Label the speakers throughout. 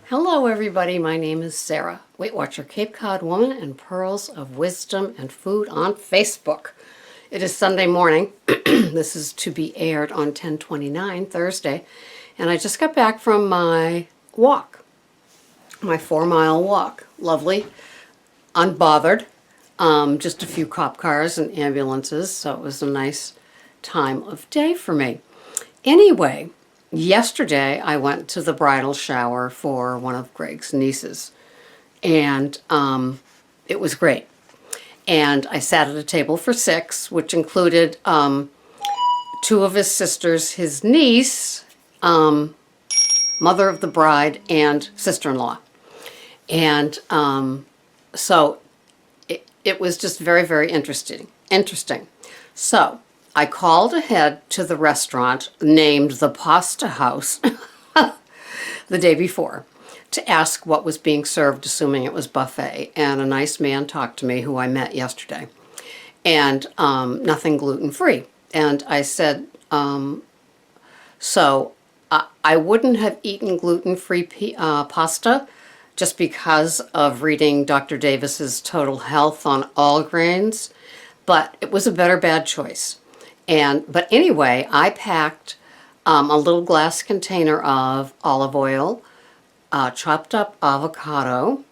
Speaker 1: Hello everybody, my name is Sarah, Weight Watcher Cape Cod Woman and Pearls of Wisdom and Food on Facebook. It is Sunday morning. This is to be aired on 10/29, Thursday, and I just got back from my walk, my 4-mile walk. Lovely, unbothered, just a few cop cars and ambulances, so it was a nice time of day for me. Anyway, yesterday I went to the bridal shower for one of Greg's nieces, and it was great. And I sat at a table for 6, which included 2 of his sisters, his niece, mother of the bride, and sister-in-law. And so it was just very, very interesting. So I called ahead to the restaurant named the Pasta House the day before to ask what was being served, assuming it was buffet. And a nice man talked to me who I met yesterday. And nothing gluten-free. And I said, so I wouldn't have eaten gluten-free pasta just because of reading Dr. Davis's Total Health on all grains, but it was a better bad choice. But anyway, I packed a little glass container of olive oil, chopped up avocado,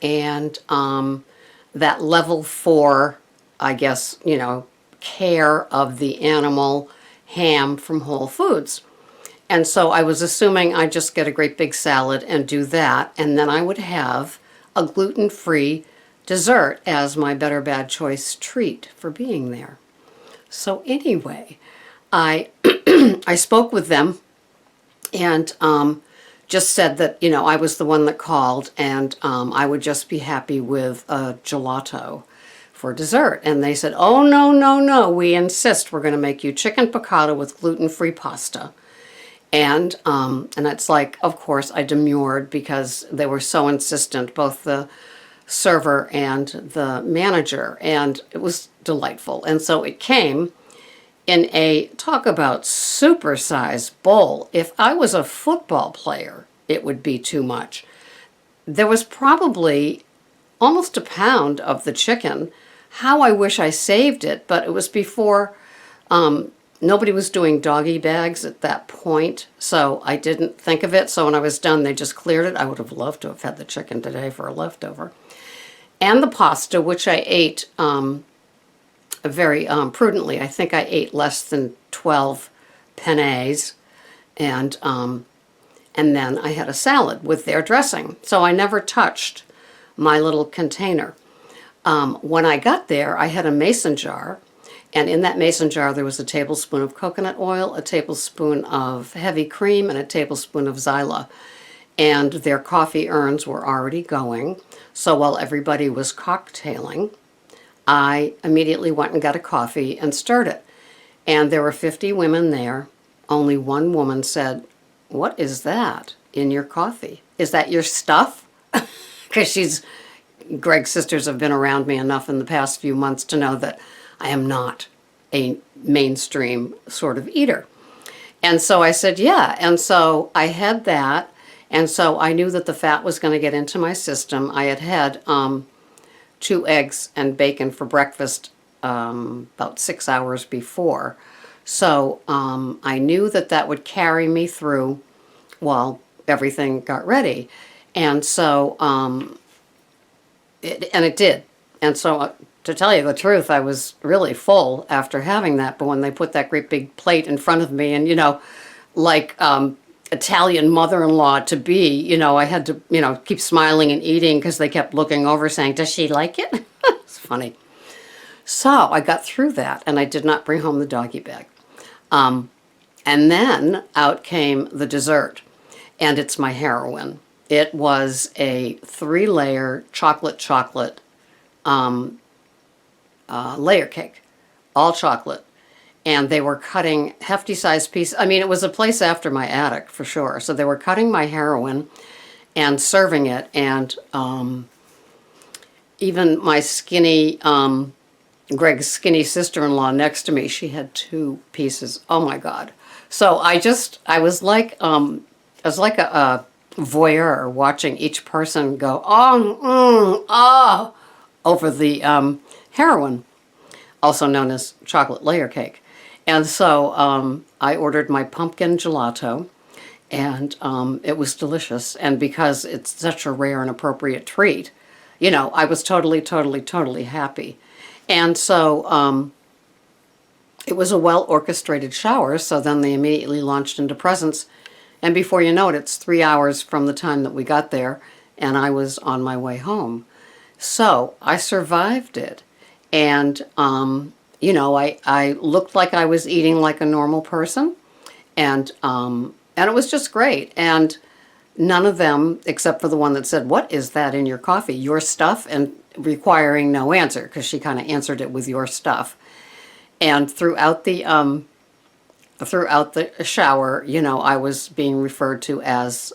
Speaker 1: and that level 4, I guess, care of the animal ham from Whole Foods. And so I was assuming I'd just get a great big salad and do that, and then I would have a gluten-free dessert as my better bad choice treat for being there. So anyway, I I spoke with them and just said that, I was the one that called, and I would just be happy with a gelato for dessert. And they said, oh, no, we insist. We're going to make you chicken piccata with gluten-free pasta. And it's like, of course, I demurred because they were so insistent, both the server and the manager, and it was delightful. And so it came in a, talk about supersized bowl. If I was a football player, it would be too much. There was probably almost a pound of the chicken. How I wish I saved it, but it was before nobody was doing doggy bags at that point, so I didn't think of it. So when I was done, they just cleared it. I would have loved to have had the chicken today for a leftover. And the pasta, which I ate very prudently. I think I ate less than 12 pennes, and then I had a salad with their dressing. So I never touched my little container. When I got there, I had a mason jar, and in that mason jar there was a tablespoon of coconut oil, a tablespoon of heavy cream, and a tablespoon of Zyla. And their coffee urns were already going. So while everybody was cocktailing, I immediately went and got a coffee and stirred it. And there were 50 women there. Only one woman said, "What is that in your coffee? Is that your stuff?" Because Greg's sisters have been around me enough in the past few months to know that I am not a mainstream sort of eater. And so I said, yeah. And so I had that. And so I knew that the fat was going to get into my system. I had 2 eggs and bacon for breakfast about 6 hours before. So I knew that would carry me through while everything got ready. And so, it did. And so, to tell you the truth, I was really full after having that. But when they put that great big plate in front of me, and, like Italian mother-in-law to be, I had to, keep smiling and eating because they kept looking over saying, does she like it? It's funny. So I got through that, and I did not bring home the doggy bag. And then out came the dessert, and it's my heroine. It was a 3-layer chocolate layer cake, all chocolate. And they were cutting hefty-sized pieces. I mean, it was a place after my attic, for sure. So they were cutting my heroine and serving it. And even my skinny, Greg's skinny sister-in-law next to me, she had 2 pieces. Oh, my God. So I was like a voyeur watching each person go, oh, over the heroin, also known as chocolate layer cake. And so I ordered my pumpkin gelato, and it was delicious. And because it's such a rare and appropriate treat, I was totally, totally, totally happy. And so it was a well-orchestrated shower, so then they immediately launched into presents. And before you know it, it's 3 hours from the time that we got there, and I was on my way home. So I survived it. And, I looked like I was eating like a normal person. And it was just great. And none of them, except for the one that said, "What is that in your coffee? Your stuff?" And requiring no answer, because she kind of answered it with "your stuff." And throughout the shower, I was being referred to as,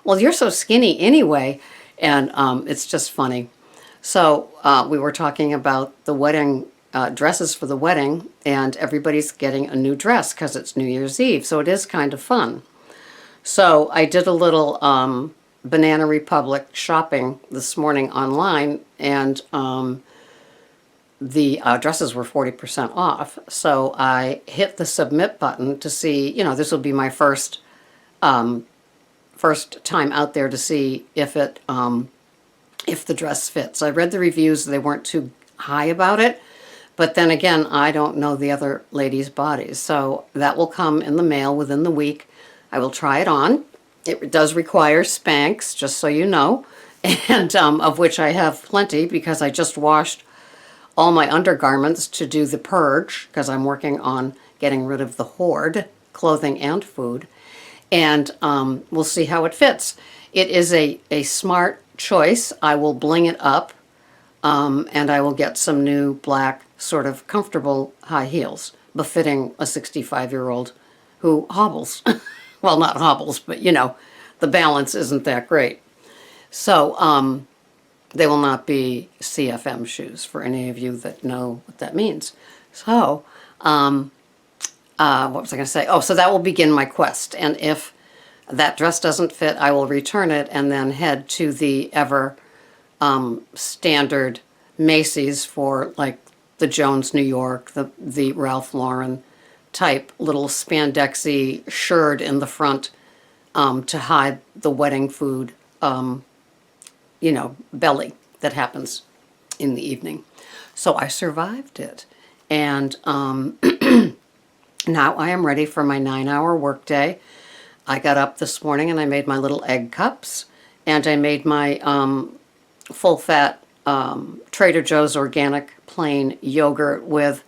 Speaker 1: well, you're so skinny anyway. And it's just funny. So we were talking about the wedding dresses for the wedding, and everybody's getting a new dress because it's New Year's Eve. So it is kind of fun. So I did a little Banana Republic shopping this morning online, and the dresses were 40% off. So I hit the submit button to see, this will be my first time out there to see if the dress fits. I read the reviews; they weren't too high about it. But then again, I don't know the other ladies' bodies. So that will come in the mail within the week. I will try it on. It does require Spanx, just so you know, and of which I have plenty because I just washed all my undergarments to do the purge, because I'm working on getting rid of the hoard, clothing and food. And we'll see how it fits. It is a smart choice. I will bling it up, and I will get some new black, sort of comfortable high heels, befitting a 65-year-old who hobbles. Well, not hobbles, but the balance isn't that great. So they will not be CFM shoes, for any of you that know what that means. So what was I going to say? Oh, so that will begin my quest. And if that dress doesn't fit, I will return it and then head to the ever standard Macy's for like the Jones New York, the Ralph Lauren type little spandexy shirt in the front to hide the wedding food, belly that happens in the evening. So I survived it. And now I am ready for my 9-hour workday. I got up this morning and I made my little egg cups, and I made my full-fat Trader Joe's organic plain yogurt with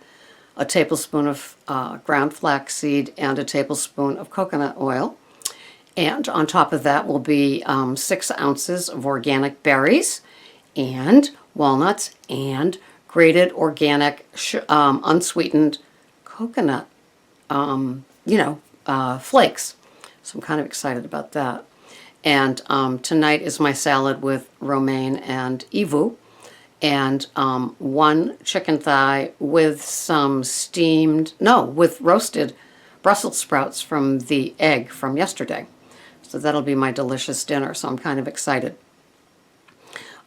Speaker 1: a tablespoon of ground flaxseed and a tablespoon of coconut oil. And on top of that will be 6 ounces of organic berries and walnuts and grated organic unsweetened coconut, flakes. So I'm kind of excited about that. And tonight is my salad with romaine and evu, and 1 chicken thigh with some with roasted Brussels sprouts from the egg from yesterday. So that'll be my delicious dinner, so I'm kind of excited.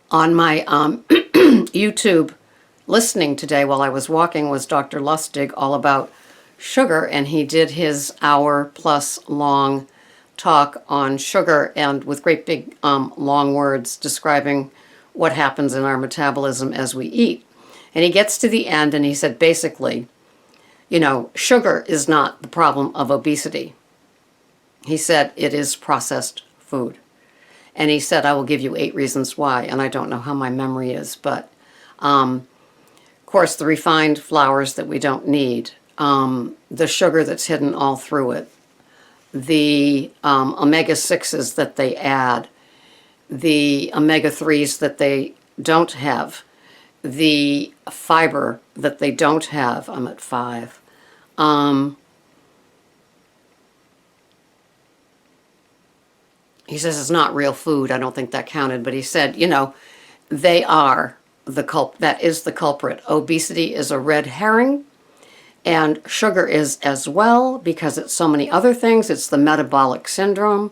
Speaker 1: On my YouTube listening today while I was walking was Dr. Lustig, all about sugar, and he did his hour-plus long talk on sugar, and with great big long words describing what happens in our metabolism as we eat. And he gets to the end and he said, basically, sugar is not the problem of obesity. He said it is processed food. And he said, I will give you 8 reasons why. And I don't know how my memory is, but of course the refined flours that we don't need, the sugar that's hidden all through it, the omega-6s that they add, the omega-3s that they don't have, the fiber that they don't have. I'm at 5. He says it's not real food. I don't think that counted, but he said, they are that is the culprit. Obesity is a red herring, and sugar is as well, because it's so many other things. It's the metabolic syndrome.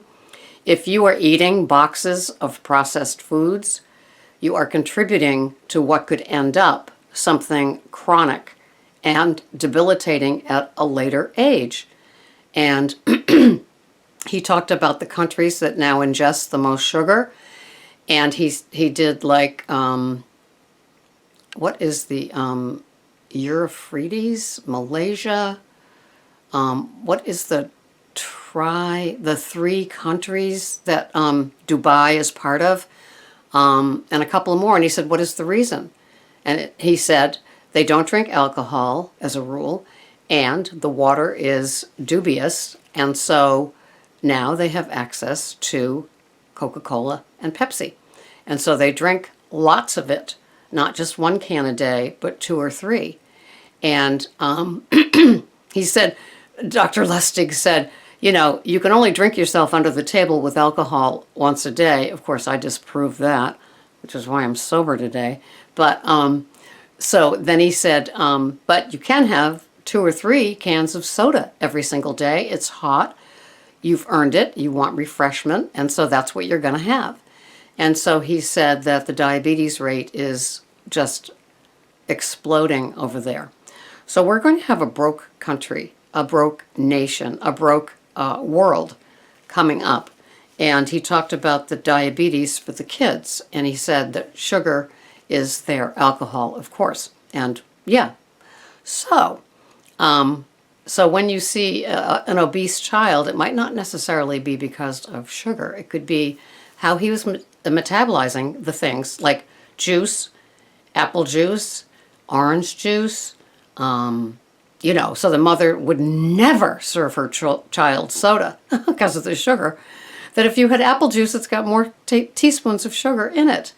Speaker 1: if you are eating boxes of processed foods, you are contributing to what could end up something chronic and debilitating at a later age. And he talked about the countries that now ingest the most sugar. And he did like, what is the Euphrates, Malaysia? What is the three countries that Dubai is part of? And a couple more. And he said, what is the reason? And he said, they don't drink alcohol as a rule, and the water is dubious, and so now they have access to Coca-Cola and Pepsi. And so they drink lots of it, not just 1 can a day, but 2 or 3. And he said, Dr. Lustig said, you know, you can only drink yourself under the table with alcohol once a day. Of course, I disproved that, which is why I'm sober today. But so then he said, but you can have 2 or 3 cans of soda every single day. It's hot. You've earned it. You want refreshment. And so that's what you're going to have. And so he said that the diabetes rate is just exploding over there. So we're going to have a broke country, a broke nation, a broke world coming up. And he talked about the diabetes for the kids. And he said that sugar is their alcohol, of course. And yeah, so when you see an obese child, it might not necessarily be because of sugar. It could be how he was metabolizing the things like juice, apple juice, orange juice, you know, so the mother would never serve her child soda because of the sugar. That if you had apple juice, it's got more teaspoons of sugar in it.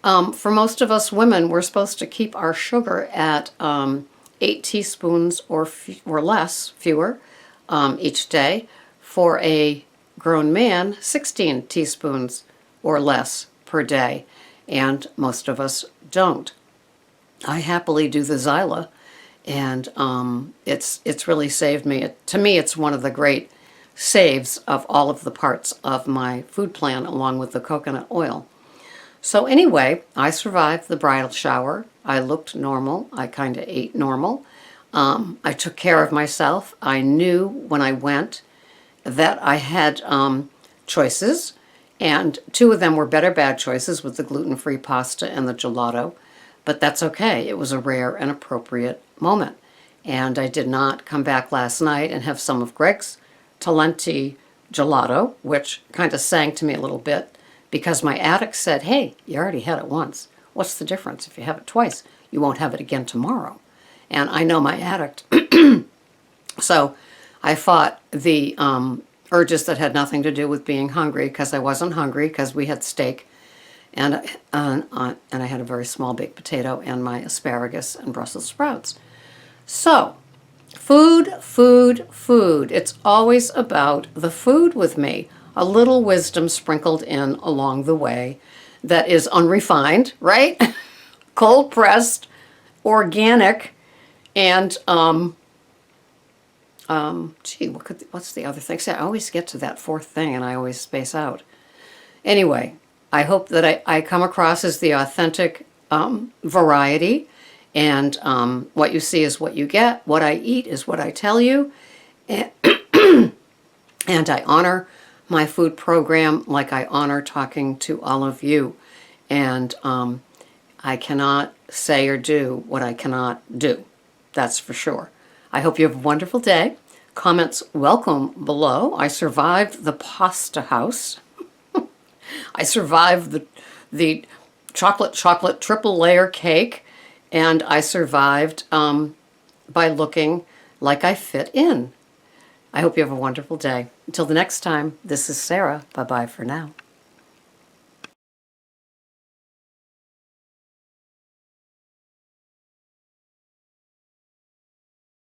Speaker 1: For most of us women, we're supposed to keep our sugar at 8 teaspoons or less, fewer, each day. For a grown man, 16 teaspoons or less per day. And most of us don't. I happily do the Zyla, and it's really saved me. To me, it's one of the great saves of all of the parts of my food plan, along with the coconut oil. So anyway, I survived the bridal shower. I looked normal. I kind of ate normal. I took care of myself. I knew when I went that I had choices, and 2 of them were better bad choices with the gluten-free pasta and the gelato, but that's okay. It was a rare and appropriate moment. And I did not come back last night and have some of Greg's Talenti gelato, which kind of sang to me a little bit, because my addict said, hey, you already had it once. What's the difference? If you have it twice, you won't have it again tomorrow. And I know my addict. So I fought the urges that had nothing to do with being hungry, because I wasn't hungry, because we had steak, and I had a very small baked potato and my asparagus and Brussels sprouts. So food, food, food. It's always about the food with me. A little wisdom sprinkled in along the way that is unrefined, right? Cold pressed, organic, and what's the other thing? See, I always get to that 4th thing and I always space out. Anyway, I hope that I come across as the authentic variety, and what you see is what you get. What I eat is what I tell you, and I honor my food program like I honor talking to all of you. And I cannot say or do what I cannot do. That's for sure. I hope you have a wonderful day. Comments welcome below. I survived the pasta house. I survived the chocolate triple layer cake. And I survived by looking like I fit in. I hope you have a wonderful day. Until the next time, this is Sarah. Bye-bye for now.